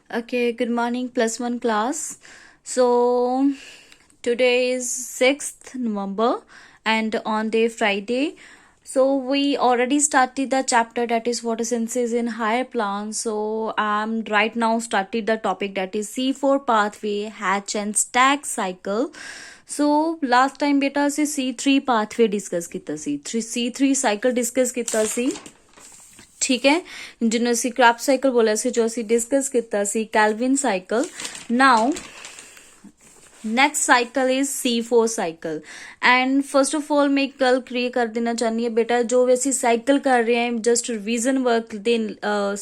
Okay, good morning, plus one class. So, today is 6th November and on day Friday. So, we already started the chapter that is photosynthesis in higher plants. So, I'm right now started the topic that is C4 pathway, hatch and stack cycle. So, last time beta ਅਸੀਂ C3 pathway discuss ਕੀਤਾ ਸੀ, C3 cycle discuss ਕੀਤਾ ਸੀ। ठीक है, ਜਿਹਨੂੰ ਅਸੀਂ craft cycle ਬੋਲਿਆ ਸੀ, ਜੋ ਅਸੀਂ ਡਿਸਕਸ ਕੀਤਾ ਸੀ Calvin cycle. Now next cycle is C4 cycle. And first of all मैं एक गल क्लियर कर देना चाहनी है बेटा, जो भी ਅਸੀਂ ਸਾਈਕਲ ਕਰ ਰਹੇ ਹਾਂ ਜਸਟ ਰਿਵੀਜ਼ਨ ਵਰਕ ਦੇ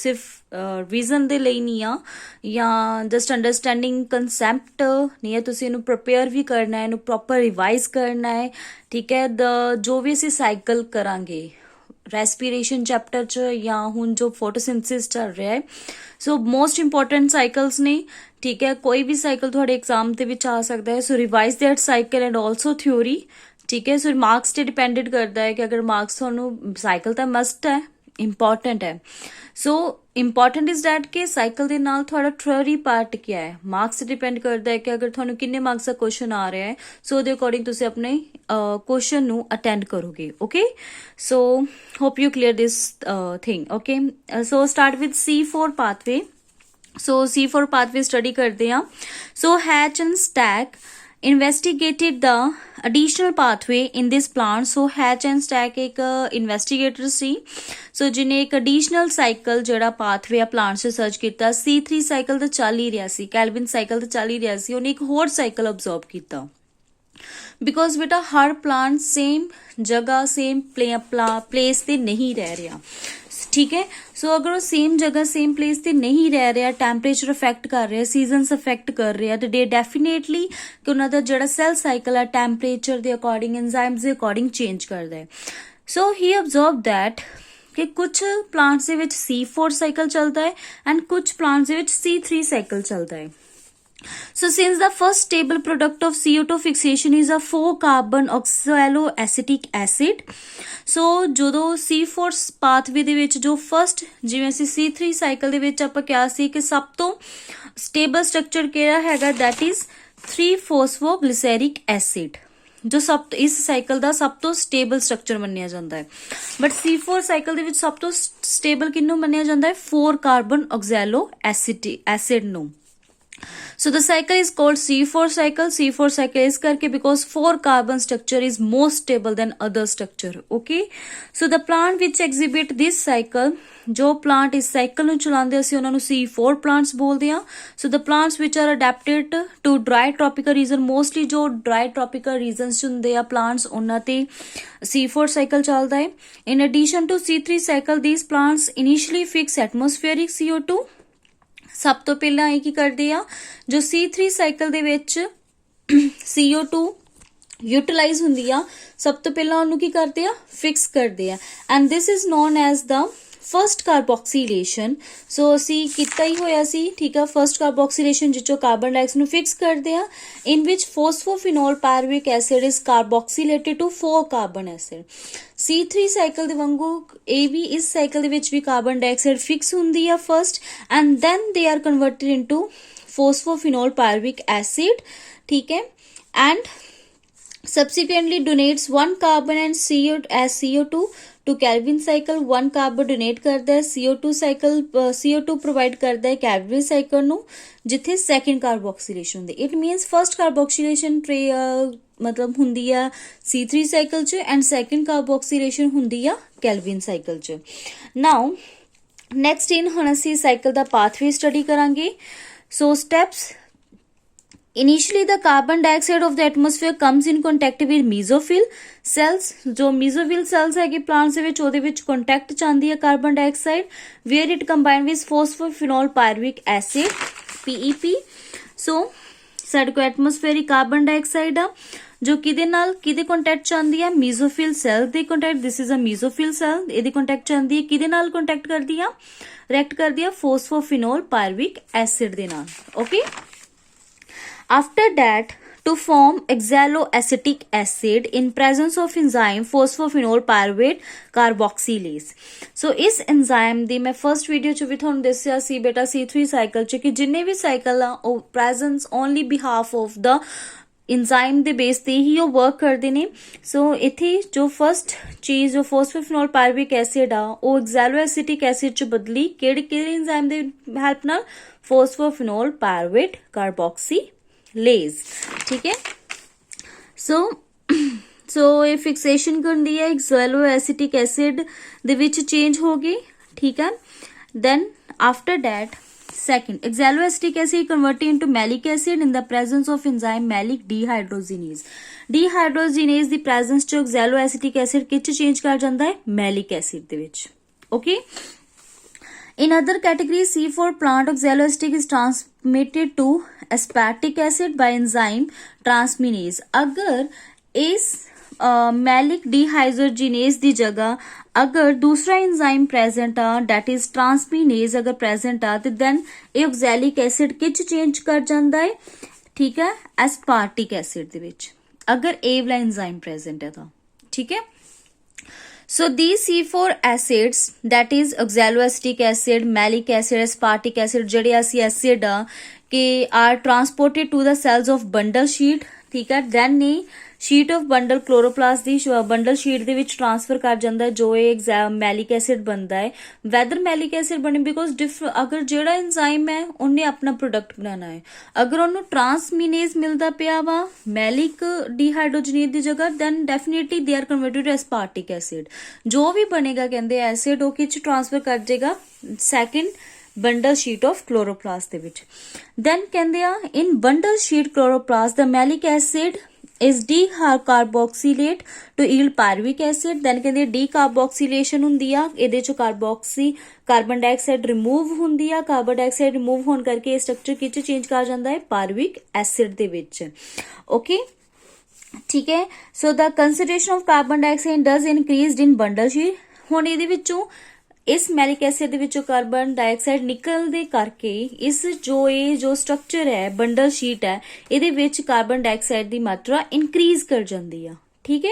ਸਿਰਫ ਰਿਵੀਜ਼ਨ ਦੇ ਲਈ ਨਹੀਂ ਆ ਜਾਂ ਜਸਟ ਅੰਡਰਸਟੈਂਡਿੰਗ ਕਨਸੈਪਟ ਨਹੀਂ ਹੈ, ਤੁਸੀਂ ਇਹਨੂੰ ਪ੍ਰਪੇਅਰ ਵੀ ਕਰਨਾ ਹੈ, ਇਹਨੂੰ ਪ੍ਰੋਪਰ ਰਿਵਾਈਜ਼ ਕਰਨਾ ਹੈ। ਠੀਕ ਹੈ, ਜੋ ਵੀ ਅਸੀਂ ਸਾਈਕਲ ਕਰਾਂਗੇ ਰੈਸਪੀਰੇਸ਼ਨ ਚੈਪਟਰ ਚ ਜਾਂ ਹੁਣ ਜੋ ਫੋਟੋਸਿੰਥਸਿਸ ਚੱਲ ਰਿਹਾ ਹੈ, ਸੋ ਮੋਸਟ ਇੰਪੋਰਟੈਂਟ ਸਾਈਕਲਸ ਨੇ। ਠੀਕ ਹੈ, ਕੋਈ ਵੀ ਸਾਈਕਲ ਤੁਹਾਡੇ ਐਗਜ਼ਾਮ ਦੇ ਵਿੱਚ ਆ ਸਕਦਾ ਹੈ, so revise that cycle and also theory. ਠੀਕ ਹੈ, ਸੋ ਮਾਰਕਸ ਤੇ ਡਿਪੈਂਡਡ ਕਰਦਾ ਹੈ ਕਿ ਅਗਰ ਮਾਰਕਸ ਤੁਹਾਨੂੰ ਸਾਈਕਲ ਤਾਂ ਮਸਟ ਹੈ, ਇੰਪੋਰਟੈਂਟ ਹੈ। ਸੋ ਇੰਪੋਰਟੈਂਟ ਇਜ਼ ਦੈਟ ਕਿ ਸਾਈਕਲ ਦੇ ਨਾਲ ਤੁਹਾਡਾ ਥਿਊਰੀ ਪਾਰਟ ਕੀ ਹੈ, ਮਾਰਕਸ ਤੇ ਡਿਪੈਂਡ ਕਰਦਾ ਹੈ ਕਿ ਅਗਰ ਤੁਹਾਨੂੰ ਕਿੰਨੇ ਮਾਰਕਸ ਦਾ ਕੁਐਸਚਨ ਆ ਰਿਹਾ ਹੈ, ਸੋ ਉਹਦੇ ਅਕੋਰਡਿੰਗ ਤੁਸੀਂ ਆਪਣੇ ਕੁਐਸਚਨ ਨੂੰ ਅਟੈਂਡ ਕਰੋਗੇ। Okay, so hope you clear this thing. Okay, so start with C4 pathway. So C4 pathway study ਕਰਦੇ ਹਾਂ। So hatch and stack investigated the additional pathway in this plant. So hatch and stack एक investigator सी, so जिन्हें एक additional cycle ਜਿਹੜਾ pathway ਆ plant से search ਕੀਤਾ। C3 cycle ਤਾਂ ਚੱਲ ਹੀ ਰਿਹਾ ਸੀ, ਕੈਲਵਿਨ ਸਾਈਕਲ ਤਾਂ ਚੱਲ ਹੀ ਰਿਹਾ ਸੀ, ਉਹਨੇ ਇੱਕ ਹੋਰ ਸਾਈਕਲ ਅਬਜ਼ਰਵ ਕੀਤਾ। ਬਿਕੋਜ਼ ਬੇਟਾ ਹਰ ਪਲਾਂਟ ਸੇਮ ਜਗ੍ਹਾ ਸੇਮ ਪਲੇਸ ਤੇ ਨਹੀਂ ਰਹਿ ਰਿਹਾ। ਠੀਕ ਹੈ, ਸੋ ਅਗਰ ਉਹ ਸੇਮ ਜਗ੍ਹਾ ਸੇਮ ਪਲੇਸ ਤੇ ਨਹੀਂ ਰਹਿ ਰਿਹਾ, ਟੈਂਪਰੇਚਰ ਅਫੈਕਟ ਕਰ ਰਿਹਾ, ਸੀਜ਼ਨਸ ਅਫੈਕਟ ਕਰ ਰਿਹਾ, ਤੇ ਡੈਫੀਨੇਟਲੀ ਕਿ ਉਹਨਾਂ ਦਾ ਜਿਹੜਾ ਸੈਲ ਸਾਈਕਲ ਆ ਟੈਂਪਰੇਚਰ ਦੇ ਅਕੋਰਡਿੰਗ ਐਂਜ਼ਾਈਮਸ ਦੇ ਅਕੋਰਡਿੰਗ ਚੇਂਜ ਕਰਦਾ ਹੈ। ਸੋ ਹੀ ਅਬਜ਼ਰਵ ਦੈਟ ਕਿ ਕੁਝ ਪਲਾਂਟਸ ਦੇ ਵਿੱਚ C4 ਸਾਈਕਲ ਚੱਲਦਾ ਹੈ ਐਂਡ ਕੁਝ ਪਲਾਂਟਸ ਦੇ ਵਿੱਚ C3 ਸਾਈਕਲ ਚੱਲਦਾ ਹੈ। So since the first stable product of CO2 fixation is a 4-carbon oxaloacetic acid, so ਜਦੋਂ C4 pathway ਦੇ ਵਿੱਚ ਜੋ ਫਸਟ ਜਿਵੇਂ ਅਸੀਂ C3 ਸਾਈਕਲ ਦੇ ਵਿੱਚ ਆਪਾਂ ਕਿਹਾ ਸੀ ਕਿ ਸਭ ਤੋਂ ਸਟੇਬਲ ਸਟਰਕਚਰ ਕਿਹੜਾ ਹੈਗਾ, that is 3-phosphoglyceric acid, ਜੋ ਸਭ ਇਸ ਸਾਈਕਲ ਦਾ ਸਭ ਤੋਂ ਸਟੇਬਲ ਸਟਰਕਚਰ ਮੰਨਿਆ ਜਾਂਦਾ ਹੈ। ਬਟ C4 ਸਾਈਕਲ ਦੇ ਵਿੱਚ ਸਭ ਤੋਂ ਸਟੇਬਲ ਕਿਹਨੂੰ ਮੰਨਿਆ ਜਾਂਦਾ ਹੈ, 4-carbon oxaloacetic acid ਨੂੰ। So the cycle is called C4 cycle. C4 cycle is karke because 4-carbon structure is more stable than other structure. Okay, so the plant which exhibit this cycle, जो plant इस cycle ਨੂੰ ਚਲਾਉਂਦੇ ਅਸੀਂ ਉਹਨਾਂ ਨੂੰ C4 plants ਬੋਲਦੇ ਹਾਂ। So the plants which are adapted to dry tropical region, mostly ਜੋ dry tropical regions ਹੁੰਦੇ ਆ plants, ਉਹਨਾਂ ਤੇ C4 cycle ਚੱਲਦਾ ਹੈ। In addition to C3 cycle, these plants initially fix atmospheric CO2। ਸਭ ਤੋਂ ਪਹਿਲਾਂ ਇਹ ਕੀ ਕਰਦੇ ਆ, ਜੋ C3 ਸਾਈਕਲ ਦੇ ਵਿੱਚ CO2 ਯੂਟਿਲਾਈਜ਼ ਹੁੰਦੀ ਆ, ਸਭ ਤੋਂ ਪਹਿਲਾਂ ਉਹਨੂੰ ਕੀ ਕਰਦੇ ਆ, ਫਿਕਸ ਕਰਦੇ ਆ। And this is known as the first carboxylation. So ਅਸੀਂ ਕੀਤਾ ਹੀ ਹੋਇਆ ਸੀ, ਠੀਕ ਆ, ਫਸਟ ਕਾਰਬੋਕਸੀਲੇਸ਼ਨ ਜਿੱਚੋਂ ਕਾਰਬਨ ਡਾਈਆਕਸਾਈਡ ਨੂੰ ਫਿਕਸ ਕਰਦੇ ਆ, ਇਨ ਵਿਚ phosphoenol pyruvic acid is carboxylated to 4-carbon acid. C3 cycle ਦੇ ਵਾਂਗੂ ਇਹ ਵੀ ਇਸ ਸਾਈਕਲ ਦੇ ਵਿੱਚ ਵੀ ਕਾਰਬਨ ਡਾਈਆਕਸਾਈਡ ਫਿਕਸ ਹੁੰਦੀ ਆ first, and then they are converted into phosphoenol pyruvic acid. ਠੀਕ ਹੈ, and subsequently donates 1 carbon and CO2 to Calvin cycle। 1 carbon donate ਕਰਦਾ ਹੈ CO2 cycle, CO2 provide ਕਰਦਾ ਹੈ Calvin cycle ਨੂੰ, ਜਿੱਥੇ second carboxylation ਹੁੰਦੀ। it means first carboxylation ਮਤਲਬ ਹੁੰਦੀ ਆ C3 cycle ਚ and second carboxylation ਹੁੰਦੀ ਆ Calvin cycle ਚ। now next in ਹੁਣ ਅਸੀਂ ਸਾਈਕਲ ਦਾ pathway study ਕਰਾਂਗੇ। so steps, initially the carbon dioxide of the atmosphere comes in contact with mesophyll cells। जो mesophyll cells है plants ਦੇ ਵਿੱਚ ਉਹਦੇ ਵਿੱਚ contact ਚ ਆਉਂਦੀ ਹੈ carbon dioxide, where it combined with phosphophenol pyruvic acid PEP। so ਸਾਡੇ ਕੋਲ atmospheric carbon dioxide ਆ ਜੋ ਕਿਹਦੇ ਨਾਲ ਕਿਹਦੇ ਕੰਟੈਕਟ ਚ ਆਉਂਦੀ ਹੈ, mesophyll cell ਦੇ contact. This is a mesophyll cell, ਇਹਦੇ ਕੰਟੈਕਟ ਚ ਆਉਂਦੀ ਹੈ, ਕਿਹਦੇ ਨਾਲ ਕੰਟੈਕਟ ਕਰਦੀ ਆ, ਰਿਐਕਟ ਕਰਦੀ ਆ phosphophenol pyruvic acid ਦੇ ਨਾਲ। Okay, after that to form oxaloacetic acid in presence of enzyme phosphophenol pyruvate carboxylase. So इस enzyme ਦੀ मैं first video ਚ ਵੀ ਤੁਹਾਨੂੰ ਦੱਸਿਆ ਸੀ ਬੇਟਾ C3 cycle ਚ ਕਿ ਜਿੰਨੇ ਵੀ cycle ਆ ਉਹ presence only behalf of the enzyme ਦੇ ਬੇਸ ਤੇ ਹੀ ਉਹ ਵਰਕ ਕਰਦੇ ਨੇ। ਸੋ ਇੱਥੇ ਜੋ ਫਸਟ ਚੀਜ਼ ਜੋ ਫੋਸਫੋਫਿਨੋਲ ਪਾਇਰੂਵਿਕ ਐਸਿਡ ਆ ਉਹ ਐਗਜ਼ੈਲੋਐਸਿਟਿਕ ਐਸਿਡ ਚ ਬਦਲੀ ਕਿਹੜੇ enzyme ਦੇ ਹੈਲਪ ਨਾਲ ਫੋਸਫੋਫਿਨੋਲ ਪਾਇਰੂਵੇਟ ਕਾਰਬੋਕਸੀਲੇਜ਼। ਠੀਕ ਹੈ। ਸੋ ਇਹ ਫਿਕਸੇਸ਼ਨ ਕਰਦੀ ਹੈ ਐਗਜ਼ੈਲੋਐਸਿਟਿਕ ਐਸਿਡ ਦੇ ਵਿੱਚ ਚੇਂਜ ਹੋ ਗਈ। ਠੀਕ ਹੈ। then after that second oxaloacetic acid converted into malic acid in the presence of enzyme malic dehydrogenase। dehydrogenase the presence ਚ oxaloacetic acid ਕਿਚ change ਕਰ ਜਾਂਦਾ ਹੈ malic acid ਦੇ ਵਿੱਚ। okay। In other categories, C4 plant oxaloacetic is transmitted to aspartic acid by enzyme transminase। अगर इस maleic dehydrogenase की जगह अगर दूसरा एंजाइम प्रेजेंट आ डेट इज ट्रांसमिनेज अगर प्रेजेंट आ तो दैन ऑक्सैलिक एसिड किच चेंज कर जाता है। ठीक है। एस्पार्टिक एसिड दे विच अगर ए वाला एंजाइम प्रेजेंट है तो ठीक है। So these C4 acids that is oxaloacetic acid, malic acid, aspartic acid ਜਿਹੜੇ ਅਸੀਂ acid ਆ ਕਿ are transported to the cells of bundle sheet। ਠੀਕ ਹੈ। then ਨੇ sheet of bundle chloroplast the bundle sheet ਦੇ ਵਿੱਚ ਟ੍ਰਾਂਸਫਰ ਕਰ ਜਾਂਦਾ ਜੋ ਇਹ ਮੈਲਿਕ ਐਸਿਡ ਬਣਦਾ ਹੈ। ਵੈਦਰ ਮੈਲਿਕ ਐਸਿਡ ਬਣੇ ਬਿਕੋਜ਼ ਅਗਰ ਜਿਹੜਾ ਐਂਜ਼ਾਈਮ ਹੈ ਉਹਨੇ ਆਪਣਾ ਪ੍ਰੋਡਕਟ ਬਣਾਉਣਾ ਹੈ ਅਗਰ ਉਹਨੂੰ ਟ੍ਰਾਂਸਮੀਨੇਜ਼ ਮਿਲਦਾ ਪਿਆ ਵਾ ਮੈਲਿਕ ਡੀਹਾਈਡਰੋਜਨੇਜ਼ ਦੀ ਜਗ੍ਹਾ then definitely they are converted to aspartic acid. ਜੋ ਵੀ ਬਣੇਗਾ ਕਹਿੰਦੇ ਐਸਿਡ ਉਹ ਕਿਚ ਟ੍ਰਾਂਸਫਰ ਕਰ ਜਾਏਗਾ second bundle sheet of chloroplast ਦੇ ਵਿੱਚ। then ਕਹਿੰਦੇ ਆ in bundle sheet chloroplast the malic acid is decarboxylate to yield pyruvic acid। then ਕਹਿੰਦੇ decarboxylation ਹੁੰਦੀ ਆ ਇਹਦੇ ਚੋਂ ਕਾਰਬਨ ਡਾਈਆਕਸਾਈਡ ਰਿਮੂਵ ਹੁੰਦੀ ਆ ਕਾਰਬਨ ਡਾਈਆਕਸਾਈਡ ਰਿਮੂਵ ਹੋਣ ਕਰਕੇ ਇਹ ਸਟਰਕਚਰ ਕਿਚ ਚੇਂਜ ਕਰ ਜਾਂਦਾ ਹੈ ਪਾਇਰੂਵਿਕ ਐਸਿਡ ਦੇ ਵਿੱਚ। ਓਕੇ। ਠੀਕ ਹੈ। So the concentration of carbon dioxide does increased in bundle sheath. ਹੁਣ ਇਹਦੇ ਵਿੱਚੋਂ ਇਸ ਮੈਲਿਕ ਐਸਿਡ ਦੇ ਵਿੱਚੋਂ ਕਾਰਬਨ ਡਾਈਆਕਸਾਈਡ ਨਿਕਲਦੇ ਕਰਕੇ ਇਸ ਜੋ ਸਟਰਕਚਰ ਹੈ ਬੰਡਲ ਸ਼ੀਟ ਹੈ ਇਹਦੇ ਵਿੱਚ ਕਾਰਬਨ ਡਾਈਆਕਸਾਈਡ ਦੀ ਮਾਤਰਾ ਇਨਕਰੀਜ਼ ਕਰ ਜਾਂਦੀ ਆ। ਠੀਕ ਹੈ।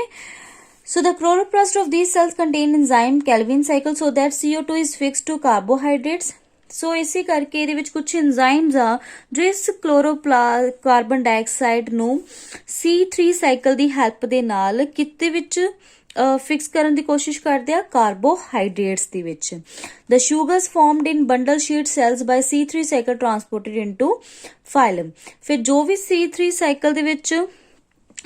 So the chloroplast of these cells contain enzyme Calvin cycle so that CO2 is fixed to carbohydrates। ਸੋ ਇਸੇ ਕਰਕੇ ਇਹਦੇ ਵਿੱਚ ਕੁਝ enzymes ਆ ਜੋ ਇਸ ਕਾਰਬਨ ਡਾਈਆਕਸਾਈਡ ਨੂੰ C3 ਸਾਈਕਲ ਦੀ ਹੈਲਪ ਦੇ ਨਾਲ ਕਿਤੇ ਵਿੱਚ ਫਿਕਸ ਕਰਨ ਦੀ ਕੋਸ਼ਿਸ਼ ਕਰਦੇ ਆ ਕਾਰਬੋਹਾਈਡਰੇਟਸ ਦੇ ਵਿੱਚ। the sugars formed in bundle sheet cells by C3 cycle transported into phylum। ਫਿਰ ਜੋ ਵੀ C3 ਸਾਈਕਲ ਦੇ ਵਿੱਚ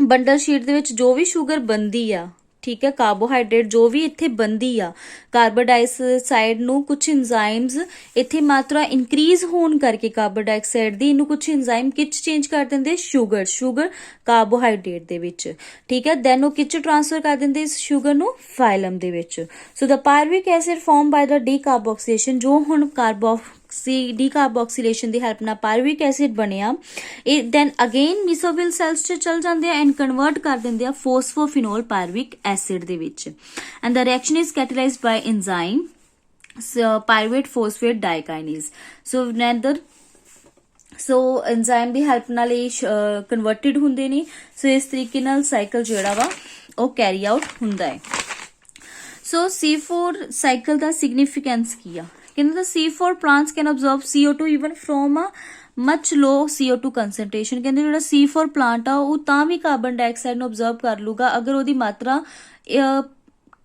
ਬੰਡਲ ਸ਼ੀਟ ਦੇ ਵਿੱਚ ਜੋ ਵੀ ਸ਼ੂਗਰ ਬਣਦੀ ਆ ਠੀਕ ਹੈ ਕਾਰਬੋਹਾਈਡਰੇਟ ਜੋ ਵੀ ਇੱਥੇ ਬਣਦੀ ਆ ਕਾਰਬਨ ਡਾਈਆਕਸਾਈਡ ਨੂੰ ਕੁਝ ਐਂਜ਼ਾਈਮਸ ਇੱਥੇ ਮਾਤਰਾ ਇਨਕਰੀਜ਼ ਹੋਣ ਕਰਕੇ ਕਾਰਬਨ ਡਾਈਆਕਸਾਈਡ ਦੀ ਇਹਨੂੰ ਕੁਝ ਐਂਜ਼ਾਈਮ ਕਿਚ ਚੇਂਜ ਕਰ ਦਿੰਦੇ ਸ਼ੂਗਰ ਕਾਰਬੋਹਾਈਡਰੇਟ ਦੇ ਵਿੱਚ। ਠੀਕ ਹੈ। ਦੈਨ ਉਹ ਕਿਚ ਟ੍ਰਾਂਸਫਰ ਕਰ ਦਿੰਦੇ ਇਸ ਸ਼ੂਗਰ ਨੂੰ ਫਾਈਲਮ ਦੇ ਵਿੱਚ। ਸੋ ਦਾ ਪਾਇਰੂਵਿਕ ਐਸਿਡ ਫਾਰਮ ਬਾय ਦ ਡੀਕਾਰਬੋਕਸੀਲੇਸ਼ਨ ਜੋ ਹੁਣ ਡੀਕਾਰਬੋਕਸੀਲੇਸ਼ਨ ਦੀ ਹੈਲਪ ਨਾਲ ਪਾਇਰੂਵਿਕ ਐਸਿਡ ਬਣਿਆ ਇਹ ਦੈਨ ਅਗੇਨ ਮੀਸੋਫਿਲ ਸੈਲਸ 'ਚ ਚਲ ਜਾਂਦੇ ਆ ਐਂਡ ਕਨਵਰਟ ਕਰ ਦਿੰਦੇ ਆ ਫੋਸਫੋਫਿਨੋਲ ਪਾਇਰੂਵਿਕ ਐਸਿਡ ਦੇ ਵਿੱਚ and the reaction is catalysed by enzyme pyruvate phosphate dikinase। So enzyme ਦੀ ਹੈਲਪ ਨਾਲ ਇਹ ਕਨਵਰਟਡ ਹੁੰਦੇ ਨੇ। ਸੋ ਇਸ ਤਰੀਕੇ ਨਾਲ ਸਾਈਕਲ ਜਿਹੜਾ ਵਾ ਉਹ ਕੈਰੀ ਆਊਟ ਹੁੰਦਾ ਹੈ। ਸੋ C4 ਸਾਈਕਲ ਦਾ ਸਿਗਨੀਫੀਕੈਂਸ ਕੀ ਆ ਕਹਿੰਦੇ C4 plants can absorb CO2 even from a much low CO2 concentration। ਕਹਿੰਦੇ ਜਿਹੜਾ C4 plant ਆ ਉਹ ਤਾਂ ਵੀ ਕਾਰਬਨ ਡਾਈਆਕਸਾਈਡ ਨੂੰ ਅਬਜ਼ਰਵ ਕਰ ਲੂਗਾ ਅਗਰ ਉਹਦੀ ਮਾਤਰਾ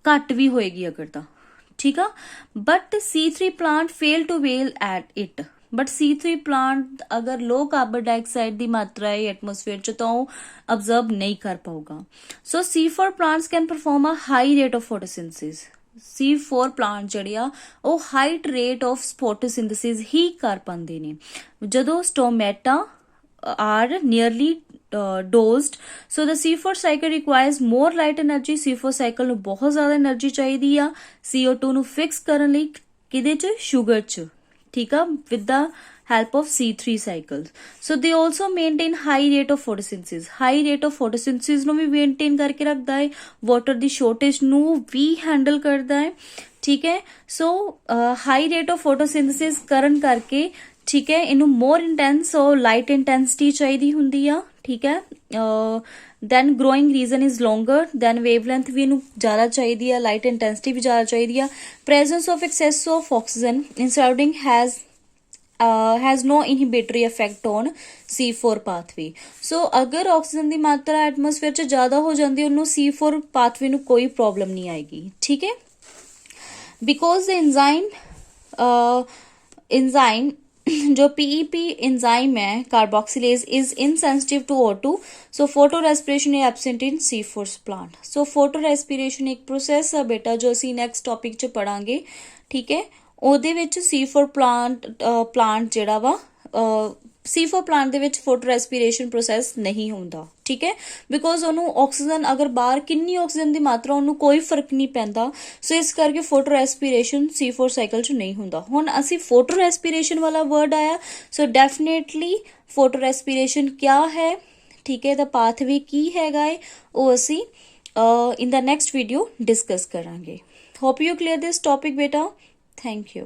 ਘੱਟ ਵੀ ਹੋਏਗੀ ਅਗਰ ਤਾਂ ਠੀਕ ਆ। But C3 plant fail to fail at it। But C3 plant ਅਗਰ ਲੋ ਕਾਰਬਨ ਡਾਈਆਕਸਾਈਡ ਦੀ ਮਾਤਰਾ ਹੈ ਐਟਮੋਸਫੇਅਰ ਚ ਤਾਂ ਉਹ ਅਬਜ਼ਰਵ ਨਹੀਂ ਕਰ ਪਾਊਗਾ। ਸੋ C4 plants can perform a high rate of photosynthesis। C4 plant ਜਿਹੜੇ ਆ ਉਹ ਹਾਈਟ ਰੇਟ ਆਫ ਫੋਟੋਸਿੰਥੇਸਿਸ ਹੀ ਕਰ ਪਾਉਂਦੇ ਨੇ ਜਦੋਂ stomata are nearly dosed। so the C4 cycle requires more light energy। C4 cycle ਨੂੰ ਬਹੁਤ ਜ਼ਿਆਦਾ એનર્ਜੀ ਚਾਹੀਦੀ ਆ CO2 ਨੂੰ ਫਿਕਸ ਕਰਨ ਲਈ ਕਿਹਦੇ ਚ ਸ਼ੂਗਰ ਚ ਠੀਕ ਆ with the help of C3 cycles। so they also maintain high rate of photosynthesis। high rate of photosynthesis ਨੂੰ ਵੀ maintain ਕਰਕੇ ਰੱਖਦਾ ਹੈ ਵਾਟਰ ਦੀ ਸ਼ੋਰਟੇਜ ਨੂੰ ਵੀ ਹੈਂਡਲ ਕਰਦਾ ਹੈ ਠੀਕ ਹੈ। So high rate of photosynthesis ਕਰਨ ਕਰਕੇ ਠੀਕ ਹੈ ਇਹਨੂੰ ਮੋਰ ਇੰਟੈਂਸ ਔਰ ਲਾਈਟ ਇੰਟੈਂਸਿਟੀ ਚਾਹੀਦੀ ਹੁੰਦੀ ਆ ठीक है। Then growing region is longer, then wavelength भी इनू ज़्यादा चाहिए, लाइट इंटेंसिटी भी ज़्यादा चाहिए। Presence of excess of oxygen in surrounding has no inhibitory effect on C4 pathway. So अगर ऑक्सीजन की मात्रा एटमोसफेयर च ज़्यादा हो जाती है, उन्होंने C4 पाथवे नू कोई प्रॉब्लम नहीं आएगी, ठीक है। बिकॉज द एंजाइम जो PEP एंजाइम है carboxylase is insensitive to O2, so photorespiration is absent in C4 plant. So photorespiration एक प्रोसैस है बेटा जो असी नैक्सट टॉपिक च पढ़ांगे, ठीक है। ਉਹਦੇ ਵਿੱਚ C4 ਪਲਾਂਟ ਜਿਹੜਾ ਵਾ C4 ਪਲਾਂਟ ਦੇ ਵਿੱਚ ਫੋਟੋ ਰੈਸਪੀਰੇਸ਼ਨ ਪ੍ਰੋਸੈਸ ਨਹੀਂ ਹੁੰਦਾ, ਠੀਕ ਹੈ। ਬਿਕੋਜ਼ ਉਹਨੂੰ ਆਕਸੀਜਨ ਅਗਰ ਬਾਹਰ ਕਿੰਨੀ ਆਕਸੀਜਨ ਦੀ ਮਾਤਰਾ ਉਹਨੂੰ ਕੋਈ ਫਰਕ ਨਹੀਂ ਪੈਂਦਾ, ਸੋ ਇਸ ਕਰਕੇ ਫੋਟੋ ਰੈਸਪੀਰੇਸ਼ਨ C4 ਸਾਈਕਲ 'ਚ ਨਹੀਂ ਹੁੰਦਾ। ਹੁਣ ਅਸੀਂ ਫੋਟੋ ਰੈਸਪੀਰੇਸ਼ਨ ਵਾਲਾ ਵਰਡ ਆਇਆ, ਸੋ ਡੈਫੀਨੇਟਲੀ ਫੋਟੋ ਰੈਸਪੀਰੇਸ਼ਨ ਕਿਆ ਹੈ, ਠੀਕ ਹੈ। ਦਾ ਪਾਥਵੇ ਕੀ ਹੈਗਾ ਹੈ ਉਹ ਅਸੀਂ ਇਨ ਦਾ ਨੈਕਸਟ ਵੀਡੀਓ ਡਿਸਕਸ ਕਰਾਂਗੇ। ਹੋਪ ਯੂ ਕਲੀਅਰ ਦਿਸ ਟॉपिक बेटा। Thank you.